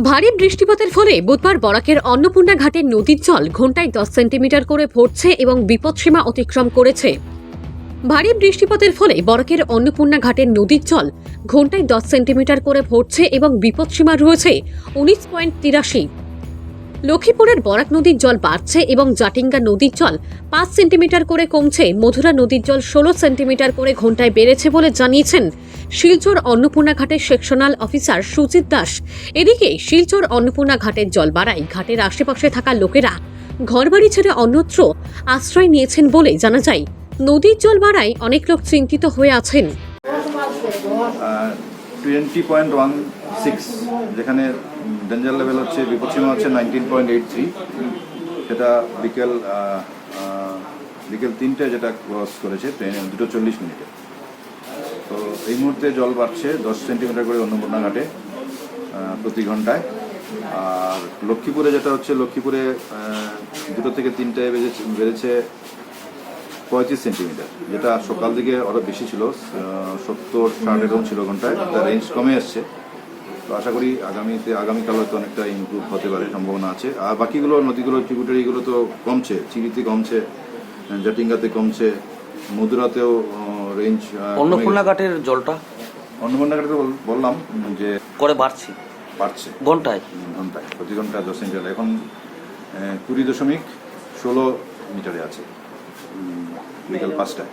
ভারী বৃষ্টিপাতের ফলে বুধবার বরাকের অন্নপূর্ণা ঘাটের নদীর জল ঘন্টায় 10 সেন্টিমিটার করে ভরছে এবং বিপদসীমা অতিক্রম করেছে। ভারী বৃষ্টিপাতের ফলে বরাকের অন্নপূর্ণা ঘাটের নদীর জল ঘন্টায় 10 সেন্টিমিটার করে ভরছে এবং বিপদসীমা রয়েছে 19.83। লক্ষ্মীপুরের বরাক নদীর জল বাড়ছে এবং জাটিঙ্গা নদীর জল 5 সেন্টিমিটার করে কমছে। মধুরা নদীর জল 16 সেন্টিমিটার করে ঘন্টায় বেড়েছে বলে জানিয়েছেন শিলচর অন্নপূর্ণা ঘাটের সেকশনাল অফিসার সুজিত দাস। এদিকে শিলচর অন্নপূর্ণা ঘাটের জল বাড়ায় ঘাটের আশেপাশে থাকা লোকেরা ঘরবাড়ি ছেড়ে অন্যত্র আশ্রয় নিয়েছেন বলে জানা যায়। নদীর জল বাড়ায় অনেক লোক চিন্তিত হয়ে আছেন। 20.16 যেখানে ডেঞ্জার লেভেল হচ্ছে, বিপদসীমা হচ্ছে 19.83, সেটা বিকেল 3টে যেটা ক্রস করেছে ট্রেনে 2:40 মিনিটে। তো এই মুহূর্তে জল বাড়ছে 10 সেন্টিমিটার করে অন্নপূর্ণা ঘাটে প্রতি ঘন্টায়। আর লক্ষ্মীপুরে যেটা হচ্ছে, লক্ষ্মীপুরে 2 থেকে 3টে বেড়েছে 35 সেন্টিমিটার, যেটা সকাল দিকে আরও বেশি ছিল, 70-60 এরকম ছিল ঘন্টায়। তার রেঞ্জ কমে আসছে। তো আশা করি আগামীকাল হয়তো অনেকটা ইমপ্রুভ হতে পারে, সম্ভাবনা আছে। আর বাকিগুলো নদীগুলো, ট্রিবিউটারিগুলো তো কমছে, চিরিতে কমছে, জাটিঙ্গাতে কমছে, মধুরাতেও রেঞ্জ। অন্নপূর্ণা ঘাটের জলটা অন্নপূর্ণা ঘাটে তো বললাম যে করে বাড়ছে ঘন্টায় প্রতি ঘন্টায় 10 সেন্টিমিটার। এখন 20.16 মিটারে আছে বিকেল 5টায়।